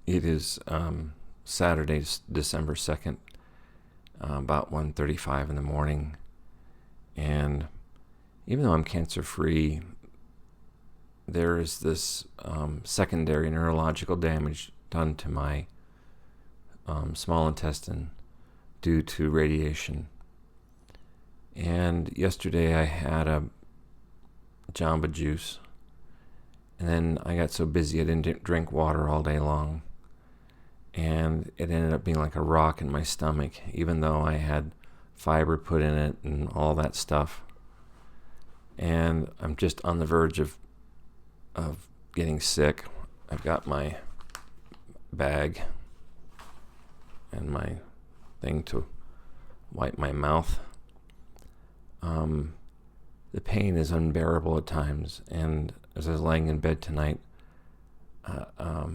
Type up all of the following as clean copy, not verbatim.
It is Saturday, December 2nd, about 1:35 in the morning. And even though I'm cancer-free, there is this secondary neurological damage done to my small intestine due to radiation. And yesterday I had a Jamba Juice, and then I got so busy I didn't drink water all day long. And it ended up being like a rock in my stomach, even though I had fiber put in it and all that stuff. And I'm just on the verge of getting sick. I've got my bag and my thing to wipe my mouth. The pain is unbearable at times, and as I was laying in bed tonight,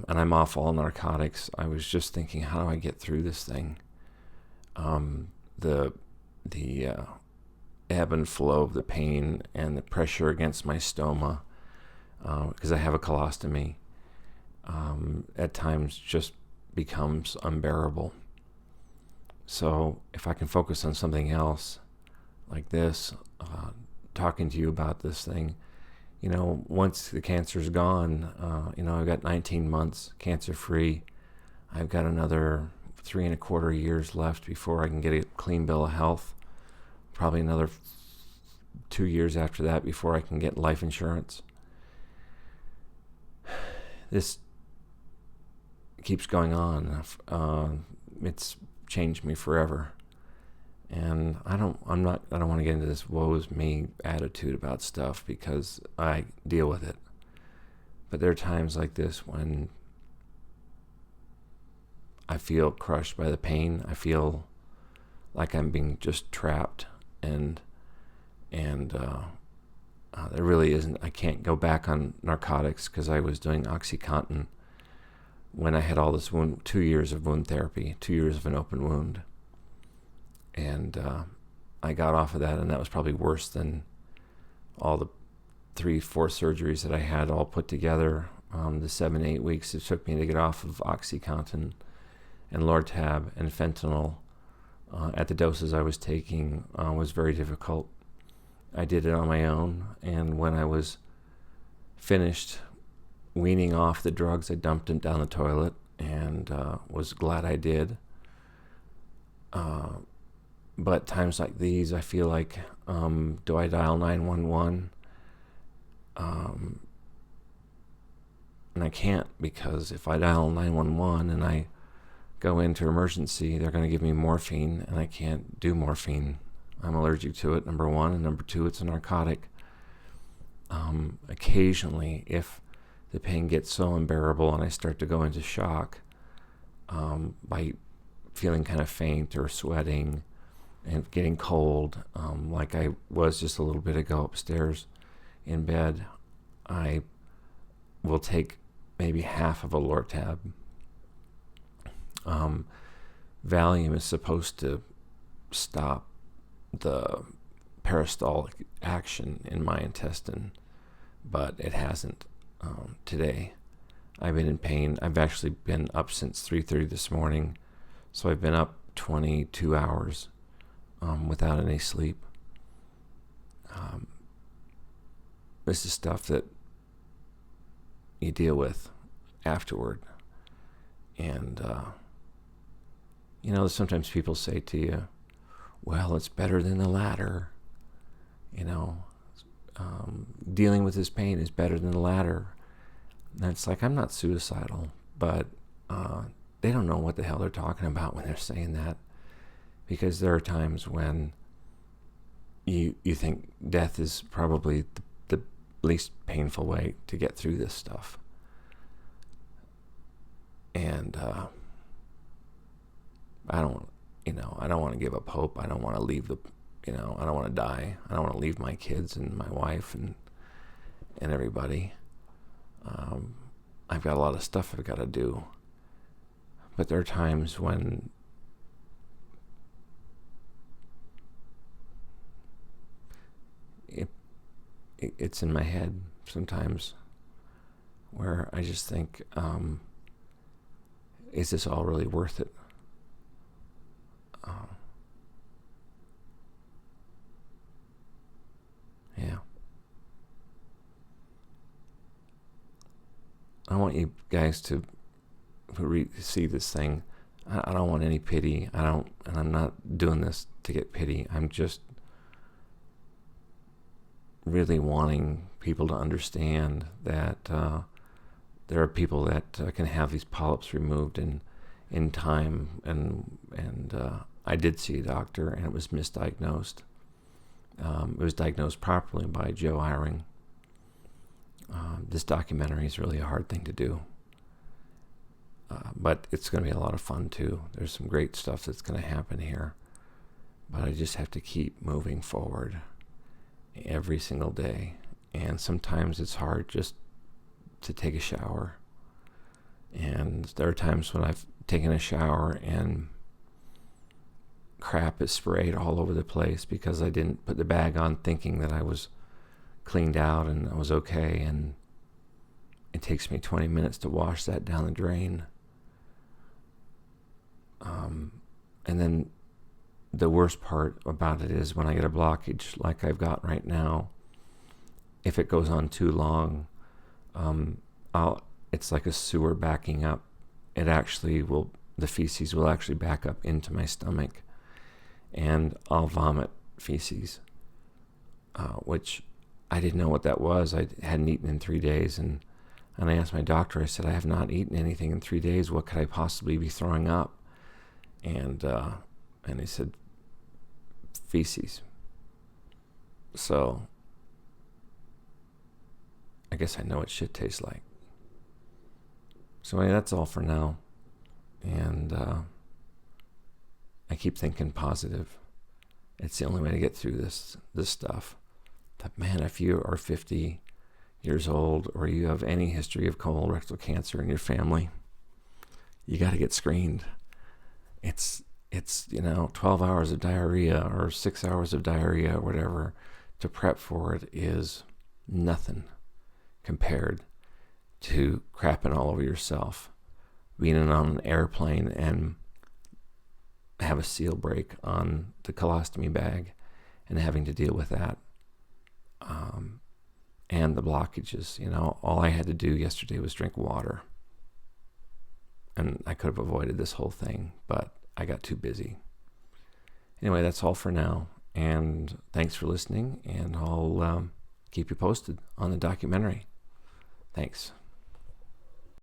and I'm off all narcotics, I was just thinking, how do I get through this thing? The ebb and flow of the pain and the pressure against my stoma, because I have a colostomy, at times just becomes unbearable. So if I can focus on something else, like this, talking to you about this thing, once the cancer's gone, I've got 19 months cancer-free. I've got another 3.25 years left before I can get a clean bill of health. Probably another 2 years after that before I can get life insurance. This keeps going on. It's changed me forever. And I don't want to get into this woe is me attitude about stuff, because I deal with it. But there are times like this when I feel crushed by the pain. I feel like I'm being just trapped, and there really isn't. I can't go back on narcotics because I was doing OxyContin when I had all this 2 years of wound therapy, 2 years of an open wound. And I got off of that, and that was probably worse than all the 3-4 surgeries that I had all put together. The 7-8 weeks it took me to get off of OxyContin and Lortab and fentanyl at the doses I was taking was very difficult. I did it on my own, and when I was finished weaning off the drugs, I dumped them down the toilet, and was glad I did. But times like these, I feel like, do I dial 911? And I can't, because if I dial 911 and I go into emergency, they're going to give me morphine, and I can't do morphine. I'm allergic to it, number one, and number two, it's a narcotic. Occasionally, if the pain gets so unbearable and I start to go into shock, by feeling kind of faint or sweating and getting cold, like I was just a little bit ago upstairs in bed, I will take maybe half of a Lortab. Valium is supposed to stop the peristaltic action in my intestine, but it hasn't. Today I've been in pain. I've actually been up since 3:30 this morning, so I've been up 22 hours without any sleep. This is stuff that you deal with afterward. And, sometimes people say to you, well, it's better than the latter. Dealing with this pain is better than the latter. And it's like, I'm not suicidal, but they don't know what the hell they're talking about when they're saying that. Because there are times when you think death is probably the least painful way to get through this stuff. And I don't want to give up hope. I don't want to leave I don't want to die. I don't want to leave my kids and my wife and everybody. I've got a lot of stuff I've got to do. But there are times when it's in my head sometimes, where I just think, is this all really worth it? Yeah. I want you guys to see this thing. I don't want any pity. And I'm not doing this to get pity. I'm just really wanting people to understand that there are people that can have these polyps removed in time, and I did see a doctor, and it was misdiagnosed. It was diagnosed properly by Joe Eyring. This documentary is really a hard thing to do, but it's going to be a lot of fun too. There's some great stuff that's going to happen here, but I just have to keep moving forward every single day, and sometimes it's hard just to take a shower. And there are times when I've taken a shower and crap is sprayed all over the place because I didn't put the bag on thinking that I was cleaned out and I was okay, and it takes me 20 minutes to wash that down the drain. And then the worst part about it is when I get a blockage like I've got right now, if it goes on too long, it's like a sewer backing up. It actually will, the feces will actually back up into my stomach, and I'll vomit feces, which I didn't know what that was. I hadn't eaten in 3 days, and I asked my doctor, I said, I have not eaten anything in 3 days. What could I possibly be throwing up? And he said, feces. So I guess I know what shit tastes like. So anyway, that's all for now. And I keep thinking positive. It's the only way to get through this stuff. But man, if you are 50 years old or you have any history of colorectal cancer in your family, you got to get screened. It's 12 hours of diarrhea or 6 hours of diarrhea or whatever to prep for it is nothing compared to crapping all over yourself, being on an airplane and have a seal break on the colostomy bag and having to deal with that. And the blockages, all I had to do yesterday was drink water. And I could have avoided this whole thing, but I got too busy. Anyway, that's all for now. And thanks for listening. And I'll keep you posted on the documentary. Thanks.